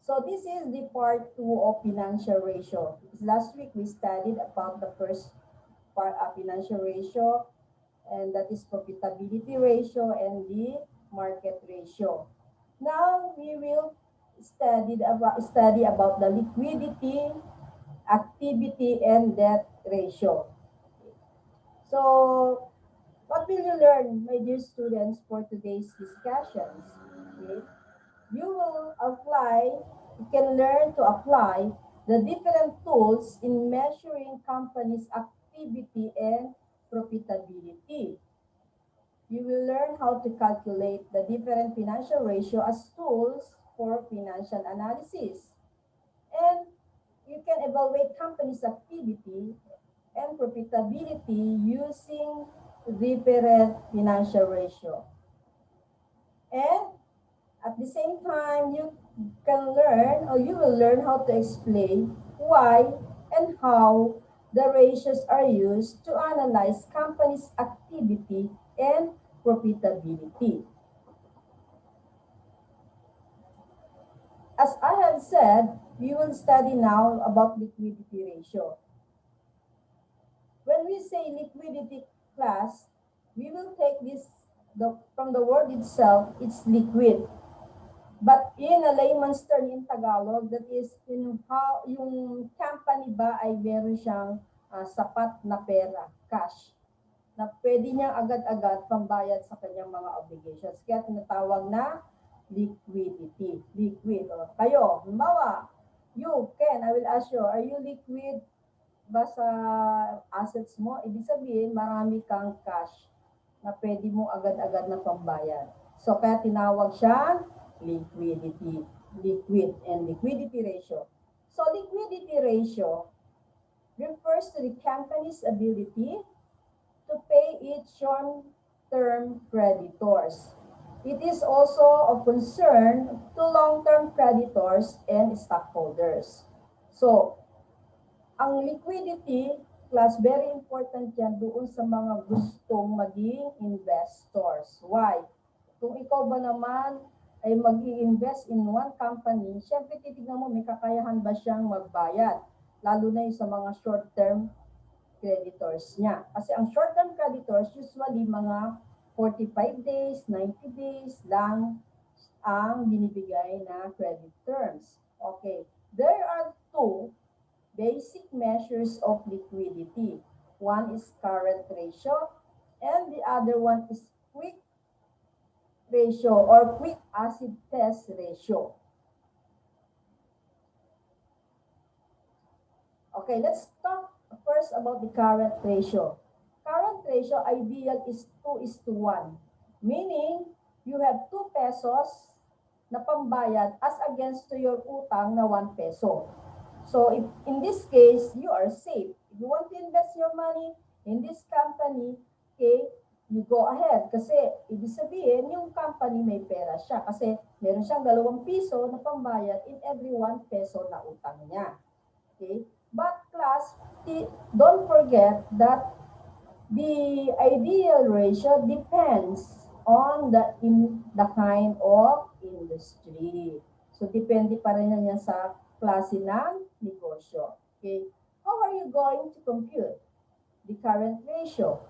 So this is the part 2 of financial ratio. Last week we studied about the first part of financial ratio, and that is profitability ratio and the market ratio. Now we will study about the liquidity, activity, and debt ratio. So what will you learn, my dear students, for today's discussions? Okay? You will apply, you can learn to apply the different tools in measuring companies' activity and profitability. You will learn how to calculate the different financial ratio as tools for financial analysis. And you can evaluate companies' activity and profitability using different financial ratio. And at the same time, you can learn or you will learn how to explain why and how the ratios are used to analyze companies' activity and profitability. As I have said, we will study now about liquidity ratio. When we say liquidity class, we will take this from the word itself, it's liquid. But in a layman's term in Tagalog, that is in how yung company ba ay meron siyang sapat na pera, cash, na pwede niyang agad-agad pambayad sa kanyang mga obligations. Kaya tinatawag na liquidity. Liquid. O, kayo, halimbawa, I will ask you, are you liquid ba sa assets mo? Ibig sabihin, marami kang cash na pwede mo agad-agad na pambayad. So, kaya tinawag siyang liquidity. Liquid and liquidity ratio. So, liquidity ratio refers to the company's ability to pay its short-term creditors. It is also of concern to long-term creditors and stockholders. So, ang liquidity class, very important yan doon sa mga gustong maging investors. Why? Kung ikaw ba naman ay mag-i-invest in one company, syempre titignan mo may kakayahan ba siyang magbayad, lalo na yung sa mga short-term creditors niya. Kasi ang short-term creditors, usually mga 45 days, 90 days lang ang binibigay na credit terms. Okay, there are two basic measures of liquidity. One is current ratio, and the other one is quick ratio or quick acid test ratio. Okay, let's talk first about the current ratio. Current ratio ideal is 2:1, meaning you have 2 pesos na pambayad as against to your utang na 1 peso. So if in this case, you are safe. If you want to invest your money in this company, okay, you go ahead. Kasi ibig sabihin, yung company may pera siya. Kasi meron siyang 2 piso na pambayad in every 1 peso na utang niya. Okay? But class, don't forget that the ideal ratio depends on the kind of industry. So depende pa rin yan sa klase ng negosyo. Okay? How are you going to compute the current ratio?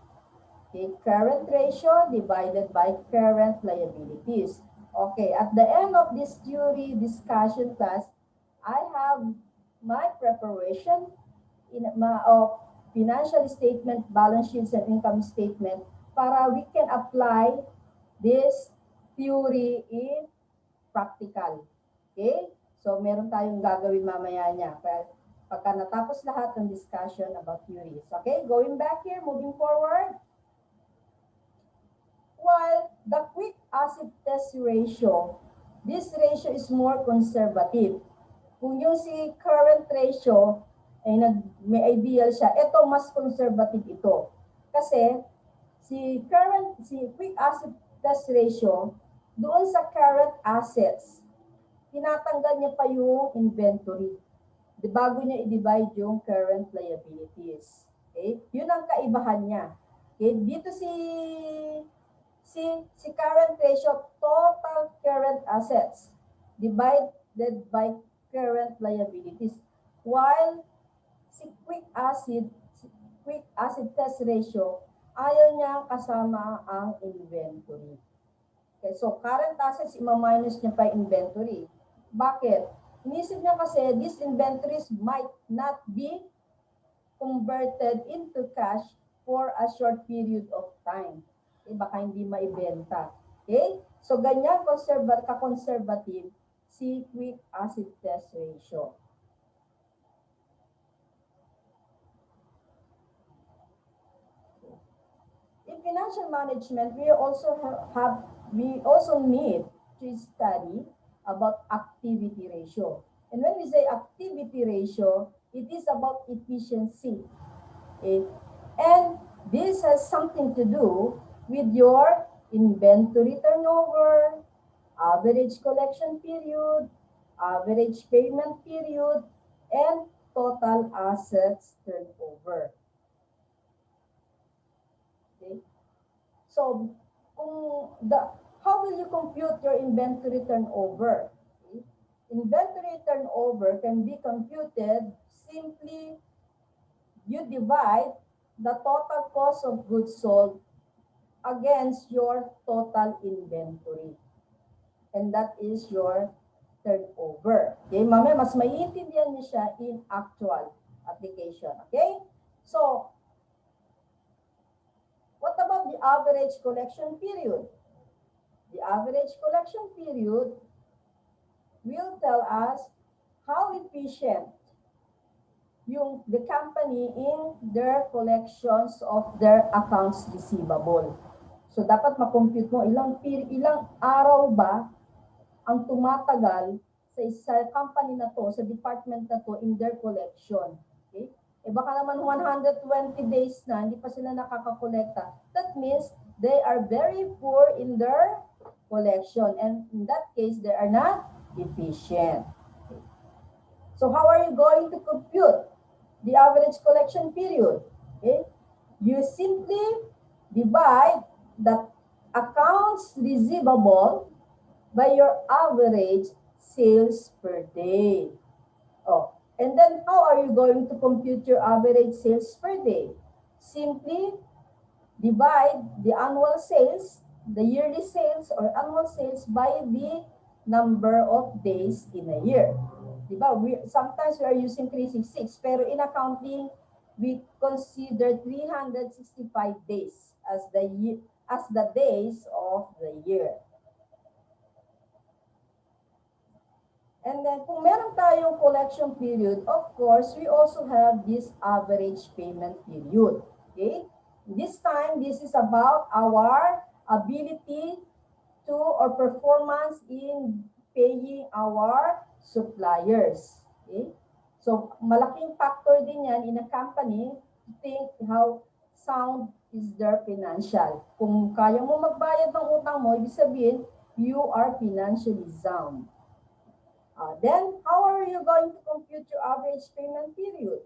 Okay, current ratio divided by current liabilities. Okay, at the end of this theory discussion class, I have my preparation of financial statement, balance sheets, and income statement para we can apply this theory in practical. Okay? So, meron tayong gagawin mamaya niya. Pagka natapos lahat ng discussion about theories. Okay? Going back here, moving forward. While the quick acid test ratio, this ratio is more conservative. Kung yung si current ratio ay may ideal siya, ito mas conservative ito. Kasi si quick acid test ratio, doon sa current assets, tinatanggal niya pa yung inventory. Bago niya i-divide yung current liabilities. Okay? Yun ang kaibahan niya. Okay? Dito si current ratio, total current assets, divide by current liabilities. While si quick acid test ratio, ayaw niya kasama ang inventory. Okay, so current assets, ima-minus niya pa inventory. Bakit? Inisip niya kasi these inventories might not be converted into cash for a short period of time. Okay, baka hindi maibenta. Okay? So, ganyan ka-conservative si quick acid test ratio. In financial management, we also need to study about activity ratio. And when we say activity ratio, it is about efficiency. Okay? And this has something to do with your inventory turnover, average collection period, average payment period, and total assets turnover. Okay? So, how will you compute your inventory turnover? Okay? Inventory turnover can be computed simply you divide the total cost of goods sold against your total inventory. And that is your turnover. Okay, mamaya mas maiintindihan niyo siya in actual application. Okay? So, what about the average collection period? The average collection period will tell us how efficient the company in their collections of their accounts receivable. So, dapat makompute mo ilang araw ba ang tumatagal sa company na to, sa department na to, in their collection. Okay? Eh baka naman 120 days na, hindi pa sila nakakakolekta. That means they are very poor in their collection. And in that case, they are not efficient. Okay. So how are you going to compute the average collection period? Okay? You simply divide the accounts receivable by your average sales per day. Oh, and then how are you going to compute your average sales per day? Simply divide the annual sales, the yearly sales or annual sales by the number of days in a year. Diba? Sometimes we are using 366, pero in accounting, we consider 365 days as the days of the year. And then, kung meron tayong collection period, of course, we also have this average payment period. Okay? This time, this is about our ability to or performance in paying our suppliers. Okay? So, malaking factor din yan in a company to think how sound is their financial. Kung kaya mo magbayad ng utang mo, ibig sabihin, you are financially sound. Then, how are you going to compute your average payment period?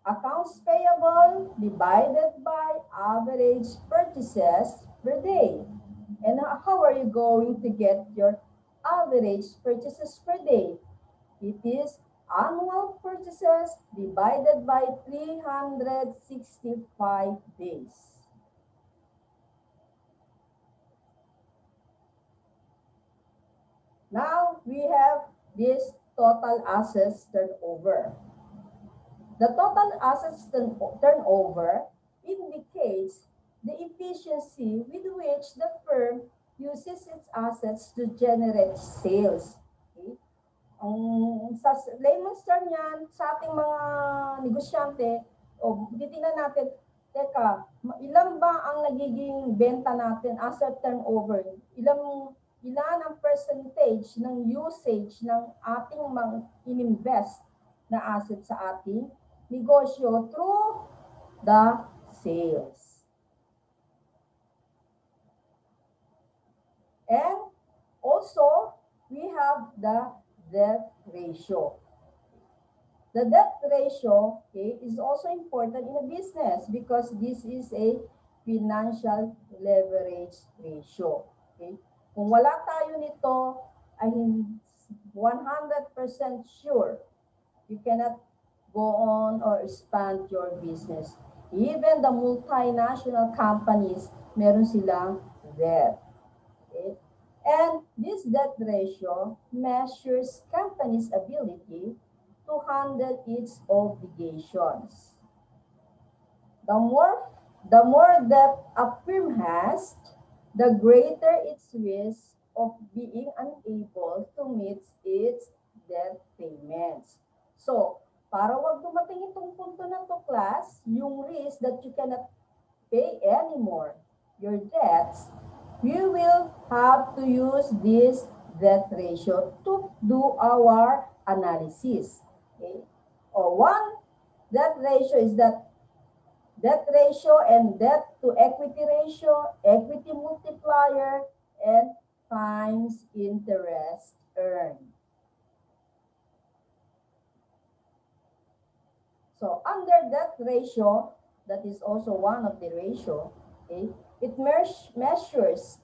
Accounts payable divided by average purchases per day. And how are you going to get your average purchases per day? It is annual purchases divided by 365 days. Now, we have this total assets turnover. The total assets turnover indicates the efficiency with which the firm uses its assets to generate sales. Okay? Sa layman's term yan, sa ating mga negosyante, titingnan natin, teka, ilan ba ang nagiging benta natin, asset turnover? Ilan ang percentage ng usage ng ating ininvest na asset sa ating negosyo through the sales. And also, we have the debt ratio. The debt ratio, okay, is also important in a business because this is a financial leverage ratio. Okay? Kung wala tayo nito, ay 100% sure you cannot go on or expand your business. Even the multinational companies, meron silang debt. Okay? And this debt ratio measures company's ability to handle its obligations. The more debt a firm has, the greater its risk of being unable to meet its debt payments. So, para wag dumating itong punto na to, class, yung risk that you cannot pay anymore your debts, we will have to use this debt ratio to do our analysis. Okay? One debt ratio is that debt ratio and debt to equity ratio, equity multiplier, and times interest earned. So under debt ratio, that is also one of the ratio, okay, it measures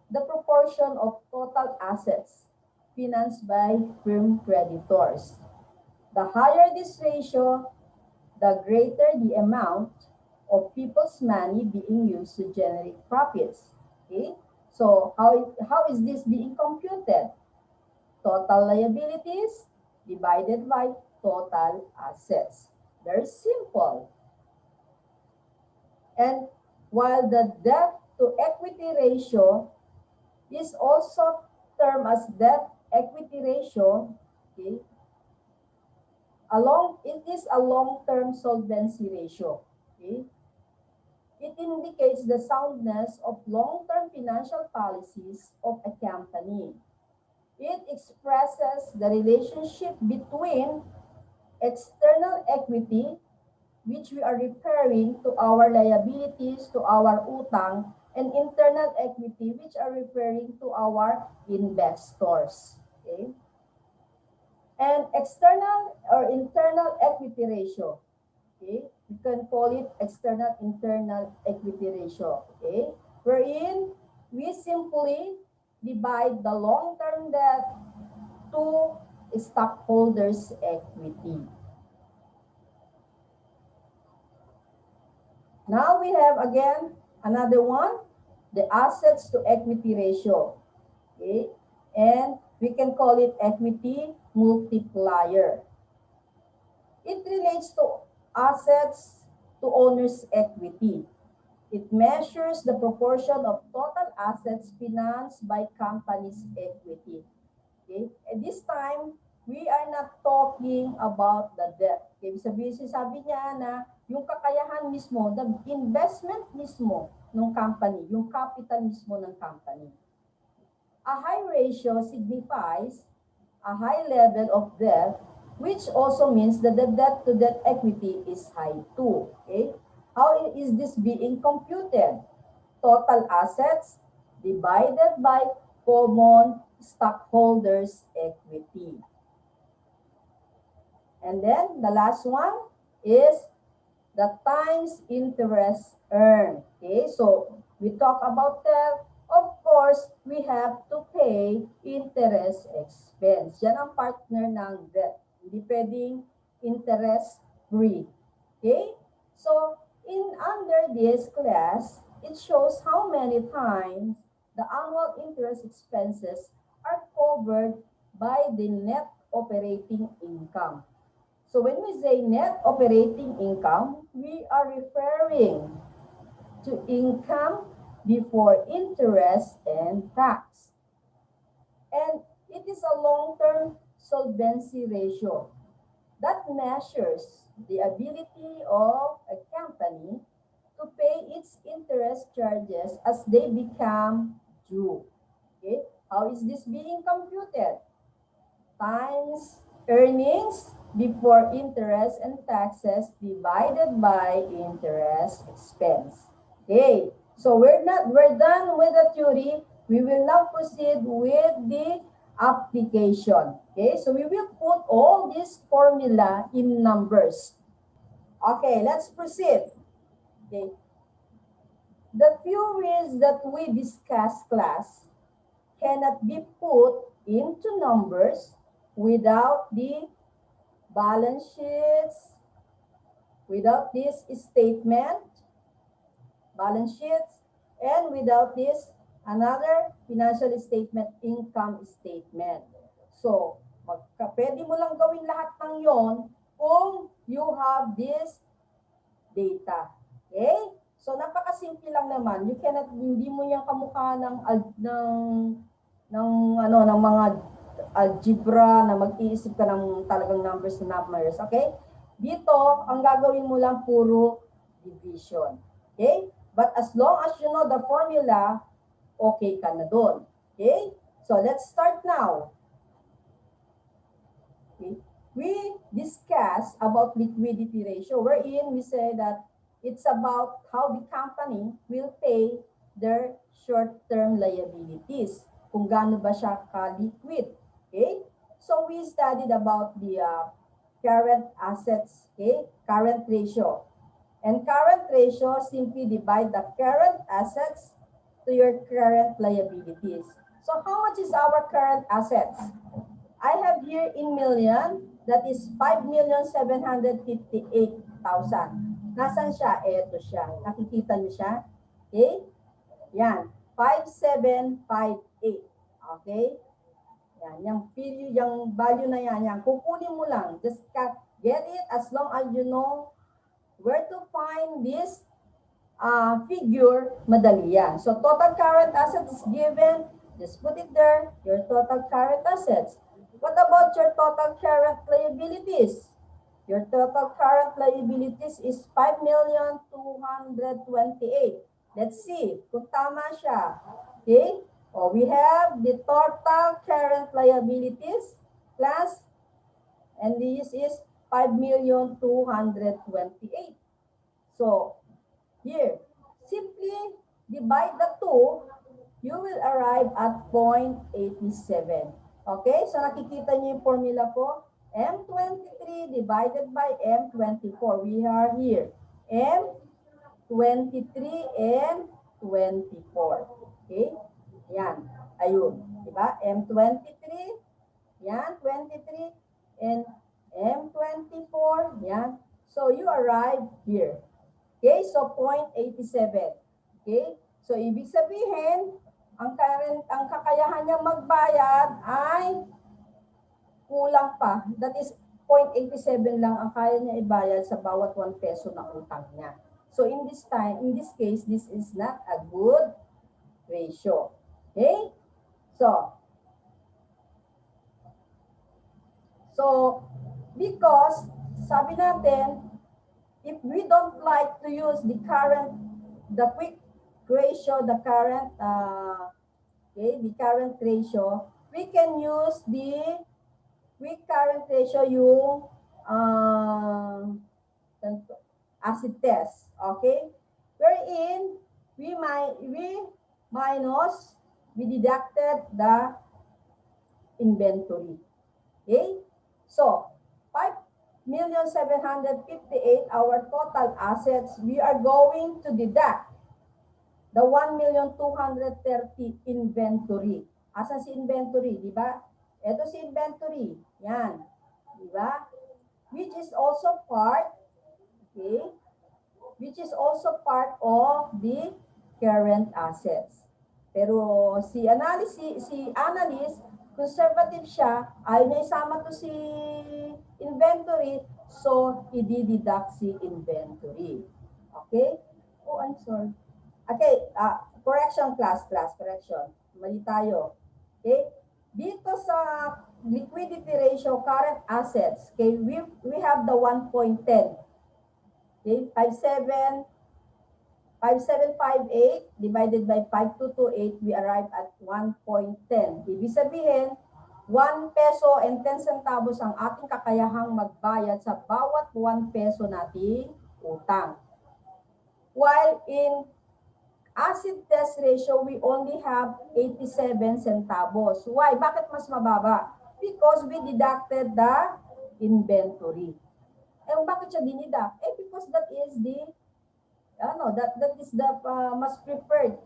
the proportion of total assets financed by firm creditors. The higher this ratio, the greater the amount of people's money being used to generate profits. Okay? So how is this being computed? Total liabilities divided by total assets. Very simple. And while the debt to equity ratio is also termed as debt equity ratio, okay, it is a long-term solvency ratio. Okay? It indicates the soundness of long-term financial policies of a company. It expresses the relationship between external equity, which we are referring to our liabilities, to our utang, and internal equity, which are referring to our investors. Okay? And external or internal equity ratio. Okay? You can call it external internal equity ratio. Okay? Wherein we simply divide the long-term debt to stockholders' equity. Now we have again another one, the assets to equity ratio. Okay? And we can call it equity multiplier. It relates to assets to owner's equity. It measures the proportion of total assets financed by company's equity. Okay? At this time, we are not talking about the debt. Okay? Sabi niya na yung kakayahan mismo, the investment mismo ng company, yung capital mismo ng company. A high ratio signifies a high level of debt, which also means that the debt to debt equity is high too. Okay? How is this being computed? Total assets divided by common stockholders' equity. And then the last one is the times interest earned. Okay, so we talk about that. Of course, we have to pay interest expense. Yan ang partner ng debt. Hindi pwedeng interest free. Okay? So, under this class, it shows how many times the annual interest expenses are covered by the net operating income. So when we say net operating income, we are referring to income before interest and tax. And it is a long-term solvency ratio that measures the ability of a company to pay its interest charges as they become due. Okay? How is this being computed? Times earnings before interest and taxes divided by interest expense. Okay, so we're done with the theory. We will now proceed with the application. Okay, so we will put all this formula in numbers. Okay, let's proceed. Okay. The theories that we discussed, class, cannot be put into numbers without the balance sheets, without this statement, balance sheets, and without this another financial statement, income statement. So, pwede mo lang gawin lahat ng yon kung you have this data. Okay? So, napakasimple lang naman. You cannot, hindi mo yung kamukha ng mga algebra na mag-iisip ka ng talagang numbers. Okay? Dito, ang gagawin mo lang puro division. Okay? But as long as you know the formula, okay ka na doon. Okay? So, let's start now. Okay? We discuss about liquidity ratio, wherein we say that it's about how the company will pay their short-term liabilities. Kung gaano ba siya ka-liquid. Okay? So, we studied about the current assets, okay? Current ratio. And current ratio, simply divide the current assets to your current liabilities. So how much is our current assets? I have here in million, that is 5,758,000. Nasaan siya? Ito siya. Nakikita niyo siya? Okay? Yan. 5,758. Okay? Yan. Yung period, yung value na yan. Yan. Kukunin mo lang. Just get it as long as you know where to find this figure, madali yan. So, total current assets is given. Just put it there, your total current assets. What about your total current liabilities? Your total current liabilities is 5,228,000. Let's see kung tama siya. Okay? Oh, we have the total current liabilities plus, and this is 5,228,000. So, here, simply divide the two, you will arrive at 0.87. Okay? So, nakikita niyo yung formula ko. M23 divided by M24. We are here. M23 and 24. Okay? Yan. Ayun. Diba? M23. Yan. 23. And M24. Yan. So, you arrive here. Okay? So, 0.87. Okay? So, ibig sabihin, ang kakayahan niya magbayad ay kulang pa. That is 0.87 lang ang kaya niya ibayad sa bawat 1 peso na utang niya. So, in this case, this is not a good ratio. Okay? So, because, sabi natin, if we don't like to use the quick ratio, the current ratio, we can use the quick current ratio yung acid test, okay? Wherein we deducted the inventory. Okay? So, 5,758,000 our total assets, we are going to deduct the 1,230,000 inventory. Asan si inventory, di ba? Ito si inventory. Yan. Di ba? Which is also part, okay? Which is also part of the current assets. Pero si analyst, conservative siya, ayaw niya isama to si inventory, so i-deduct si inventory. Okay? Oh, I'm sorry. Okay, correction correction. Mali tayo. Okay? Dito sa liquidity ratio, current assets, okay, we have the 1.10. Okay, 5,758 divided by 5,228, we arrive at 1.10. Ibig sabihin, 1 peso and 10 centavos ang ating kakayahang magbayad sa bawat 1 peso nating utang. While in acid test ratio, we only have 87 centavos. Why? Bakit mas mababa? Because we deducted the inventory. Eh, bakit siya diniduct? Eh, because that is the mas preferred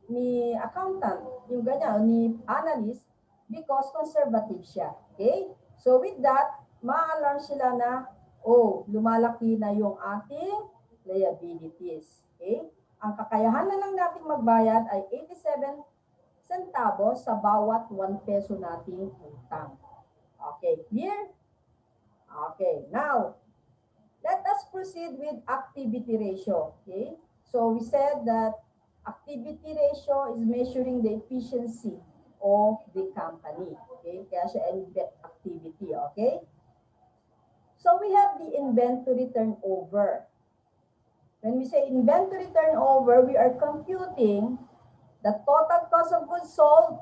ni accountant, yung ganyan, ni analyst, because conservative siya. Okay? So with that, ma-alarm sila na, oh, lumalaki na yung ating liabilities. Okay? Ang kakayahan na lang natin magbayad ay 87 centavos sa bawat 1 peso nating utang. Okay, clear? Okay, now, let us proceed with activity ratio. Okay, so we said that activity ratio is measuring the efficiency of the company. Okay, kaya siya activity. Okay, so we have the inventory turnover. When we say inventory turnover, we are computing the total cost of goods sold,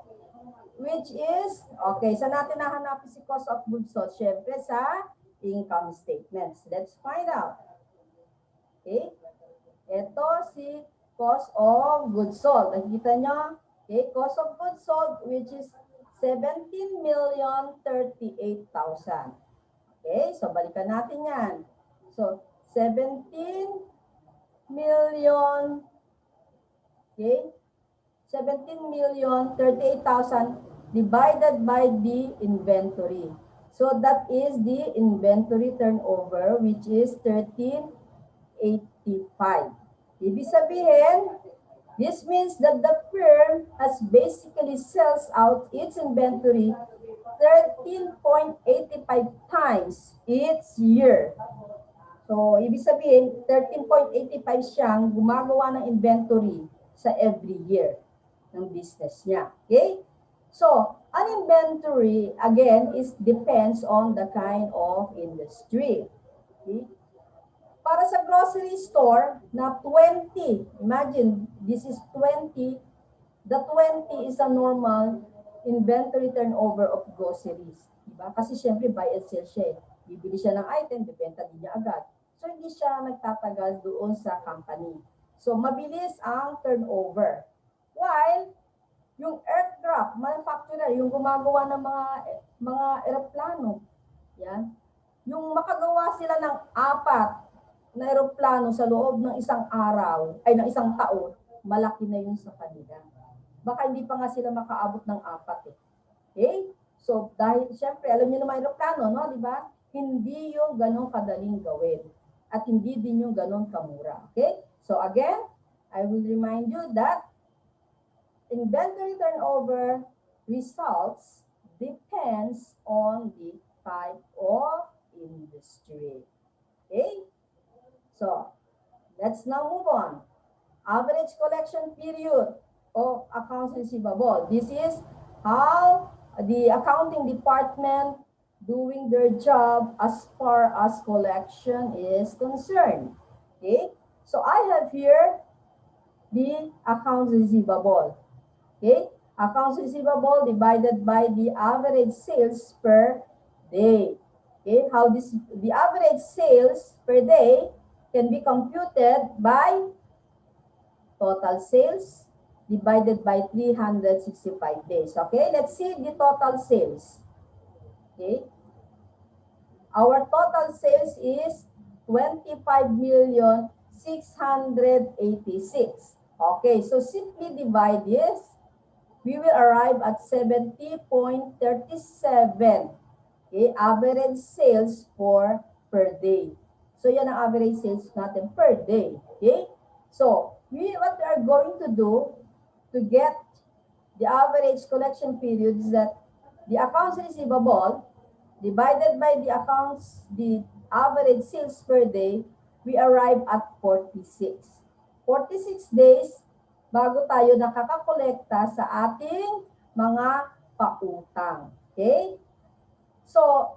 which is, okay, saan natin nahanapin si cost of goods sold? Siyempre sa income statements. Let's find out. Okay? Ito si cost of goods sold. Nakikita nyo? Okay, cost of goods sold, which is 17,038,000. Okay, so balikan natin yan. So, 17 million, okay, 17,038,000 divided by the inventory. So that is the inventory turnover, which is 1385. Ibig sabihin, this means that the firm has basically sells out its inventory 13.85 times each year. So, ibig sabihin, 13.85 siyang gumagawa ng inventory sa every year ng business niya. Okay? So, an inventory, again, depends on the kind of industry. Okay? Para sa grocery store na 20, imagine, this is 20, the 20 is a normal inventory turnover of groceries. Diba? Kasi syempre, buy and sell siya. Bibili siya ng item, bibenta din niya agad. So, hindi siya nagtatagal doon sa company. So, mabilis ang turnover. While, yung aircraft manufacturer, yung gumagawa ng mga eroplano, yan, yung makagawa sila ng 4 na eroplano sa loob ng isang araw, ay ng isang taon, malaki na yun sa kanila. Baka hindi pa nga sila makaabot ng 4 eh. Okay? So, dahil, syempre, alam niyo naman eroplano, no? Di ba? Hindi yung ganun kadaling gawin. At hindi din yung ganun kamura. Okay? So, again, I will remind you that inventory turnover results depends on the type of industry. Okay? So, let's now move on. Average collection period of accounts receivable. This is how the accounting department doing their job as far as collection is concerned. Okay? So, I have here the accounts receivable. Okay? Accounts receivable divided by the average sales per day. Okay? How the average sales per day can be computed by total sales divided by 365 days. Okay? Let's see the total sales. Okay? Our total sales is 25,686,000. Okay, so simply divide this. We will arrive at 70.37. Okay, average sales per day. So yan ang average sales natin per day. Okay? So, what we are going to do to get the average collection period is that the accounts receivable divided by the average sales per day, we arrive at 46. 46 days bago tayo nakakakolekta sa ating mga pautang. Okay? So,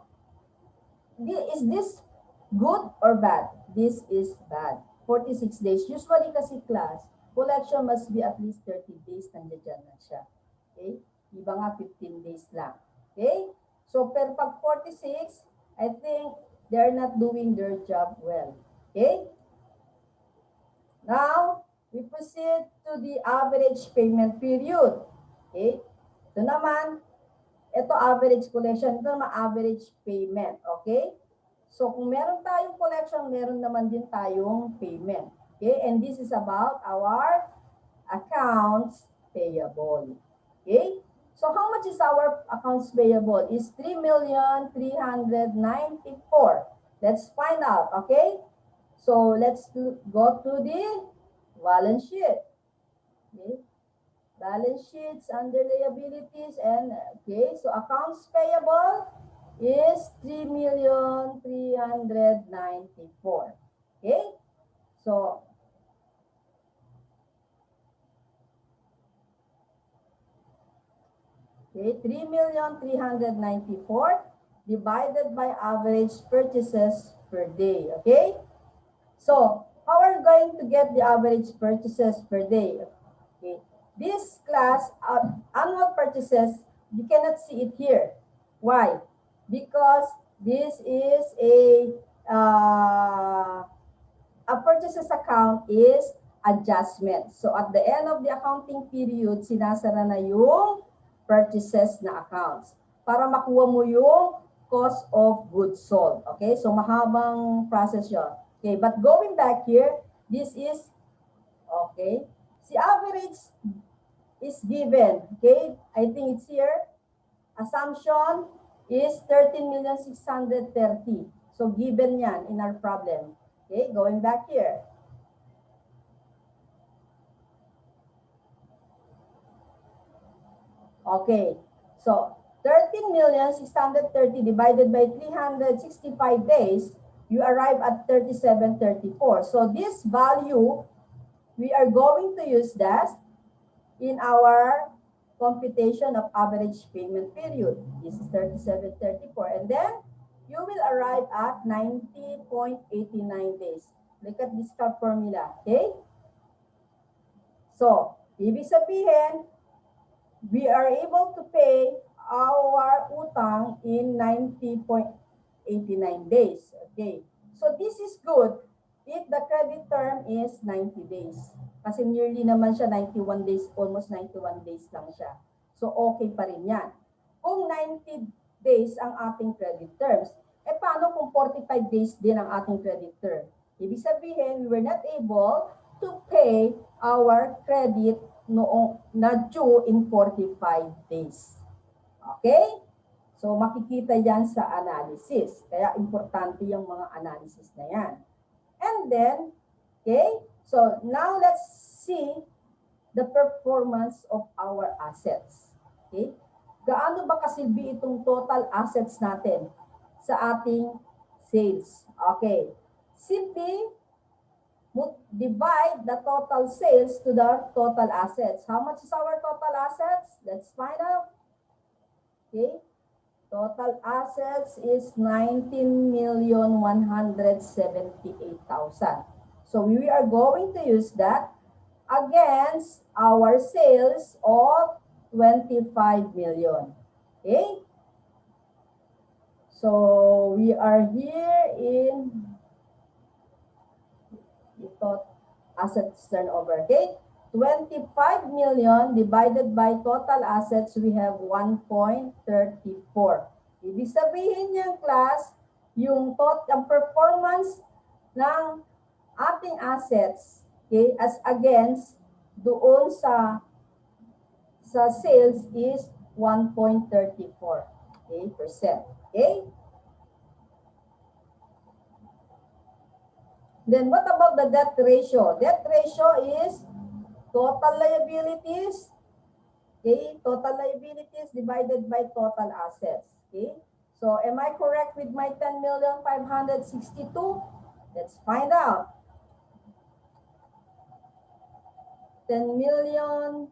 is this good or bad? This is bad. 46 days. Usually kasi class, collection must be at least 30 days nandiyan na siya. Okay? Iba nga 15 days lang. Okay? So, pero pag 46, I think they're not doing their job well. Okay? Now, we proceed to the average payment period. Okay? Ito naman, ito average collection, ito naman average payment. Okay? So, kung meron tayong collection, meron naman din tayong payment. Okay? And this is about our accounts payable. Okay? So how much is our accounts payable? Is 3,394,000. Let's find out, okay? So let's go to the balance sheet. Okay? Balance sheets under liabilities and okay, so accounts payable is 3,394,000. Okay? So okay, 3,394,000 divided by average purchases per day. Okay? So, how are we going to get the average purchases per day? Okay. This class, annual purchases, you cannot see it here. Why? Because this is a purchases account is adjustment. So, at the end of the accounting period, sinasara na yung purchases na accounts para makuha mo yung cost of goods sold. Okay? So, mahabang process yun. Okay, but going back here, this is, okay, si average is given, okay, I think it's here, assumption is 13,630,000. So, given yan in our problem. Okay, going back here. Okay, so 13,630,000 divided by 365 days, you arrive at 3734. So this value, we are going to use that in our computation of average payment period. This is 3734. And then you will arrive at 90.89 days. Look at this formula, okay? So, ibig sabihin, we are able to pay our utang in 90.89 days. Okay. So this is good if the credit term is 90 days. Kasi nearly naman siya 91 days, almost 91 days lang siya. So okay pa rin yan. Kung 90 days ang ating credit terms, paano kung 45 days din ang ating credit term? Ibig sabihin, we were not able to pay our credit noong na due in 45 days. Okay? So, makikita yan sa analysis. Kaya, importante yung mga analysis na yan. And then, okay? So, now let's see the performance of our assets. Okay? Gaano ba kasilbi itong total assets natin sa ating sales? Okay. Simply, divide the total sales to the total assets. How much is our total assets? Let's find out. Okay. Total assets is 19,178,000. So we are going to use that against our sales of 25 million. Okay. So we are here in assets turnover. Okay. 25 million divided by total assets, we have 1.34. Ibig sabihin niyang class, yung performance ng ating assets, okay, as against doon sa sales is 1.34, okay, percent. Okay? Then what about the debt ratio? Debt ratio is total liabilities, okay, total liabilities divided by total assets, okay? So, am I correct with my 10,562,000? Let's find out. 10 million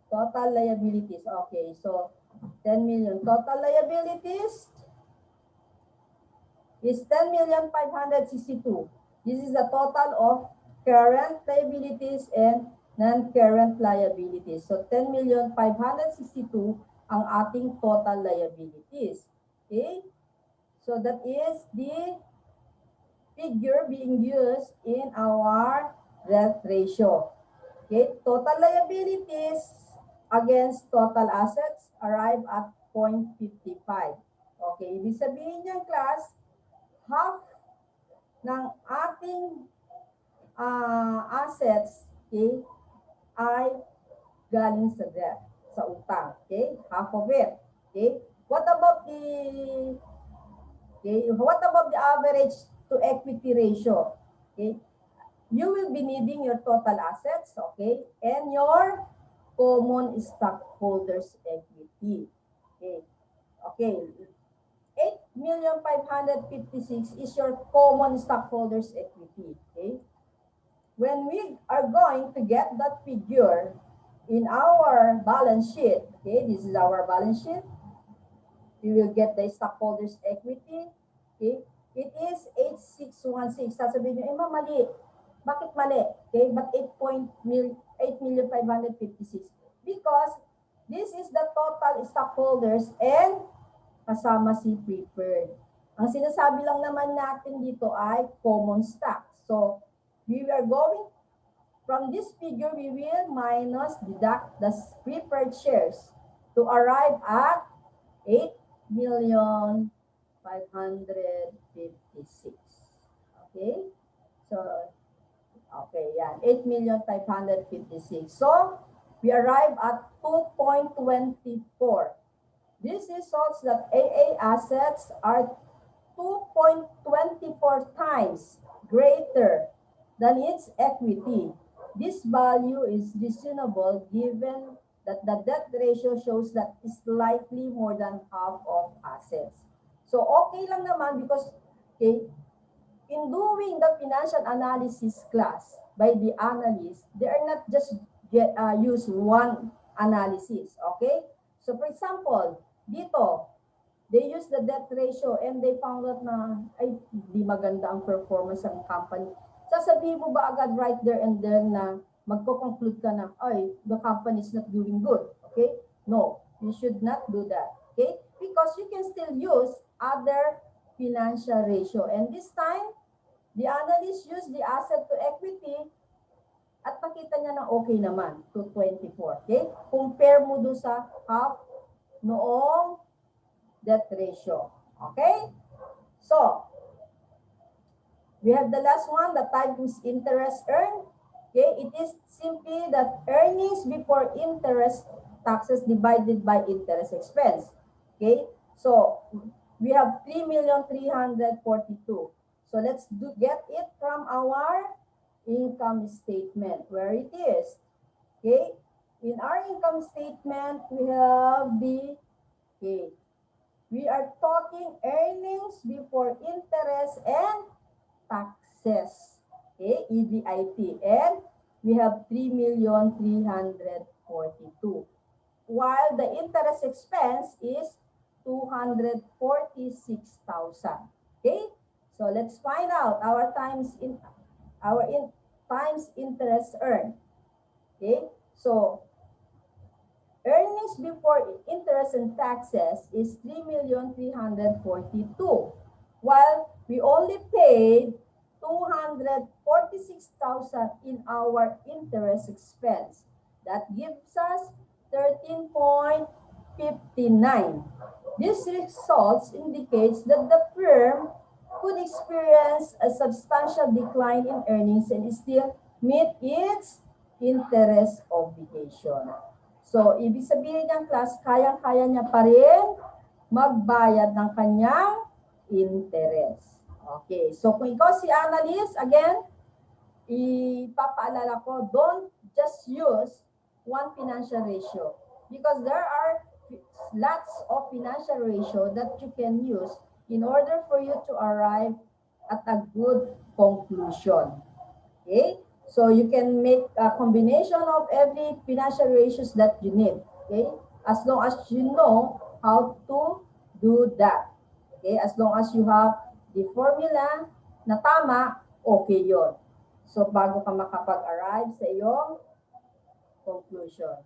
total liabilities. Okay, so 10 million total liabilities is 10,562,000. This is the total of current liabilities and non-current liabilities. So 10,562,000 ang ating total liabilities. Okay? So that is the figure being used in our debt ratio. Okay? Total liabilities against total assets arrive at 0.55. Okay? Ibig sabihin niyang class, half ng ating assets, okay, ay galing sa debt. sa utang. Okay? Half of it. Okay? What about the average to equity ratio? Okay? You will be needing your total assets, okay, and your common stockholders equity. Okay. Okay. 8,556,000 is your common stockholders equity. Okay. When we are going to get that figure in our balance sheet, okay, this is our balance sheet. We will get the stockholders equity. Okay. It is 8616. Sasabihin nyo, mali. Bakit mali? Okay, but 8,556,000. Because this is the total stockholders and kasama si preferred. Ang sinasabi lang naman natin dito ay common stock. So, we are going, from this figure, we will minus deduct the preferred shares to arrive at 8,556,000. Okay? So, okay, yan. 8,556,000. So, we arrive at 2.24. This results that AA assets are 2.24 times greater than its equity. This value is reasonable given that the debt ratio shows that it's slightly more than half of assets. So, okay lang naman because, okay, in doing the financial analysis class by the analyst, they are not just use one analysis, okay? So for example, dito, they use the debt ratio and they found out na, ay, di maganda ang performance ng company. Sasabihin mo ba agad right there and then na magko-conclude ka na, ay, the company is not doing good, okay? No, you should not do that, okay? Because you can still use other financial ratio. And this time, the analyst used the asset to equity at nakita niya na okay naman to 24. Okay? Compare mo doon sa half noong debt ratio. Okay? So, we have the last one, the times interest earned. Okay? It is simply that earnings before interest taxes divided by interest expense. Okay? So, we have 3,342,000. So let's get it from our income statement, where it is. Okay, in our income statement, we have the, okay, we are talking earnings before interest and taxes. Okay, EBIT, and we have 3,342,000. While the interest expense is 246,000. Okay. So let's find out our times interest earned. Okay, so earnings before interest and taxes is 3,342,000, while we only paid 246,000 in our interest expense. That gives us 13.59. This results indicates that the firm could experience a substantial decline in earnings and still meet its interest obligation. So, ibig sabihin ng class, kayang-kaya niya pa rin magbayad ng kanyang interest. Okay, so kung ikaw si analyst, again, ipapaalala ko, don't just use one financial ratio because there are lots of financial ratio that you can use in order for you to arrive at a good conclusion. Okay? So you can make a combination of every financial ratios that you need. Okay? As long as you know how to do that. Okay? As long as you have the formula na tama, okay yon. So bago ka makapag-arrive sa iyong conclusion.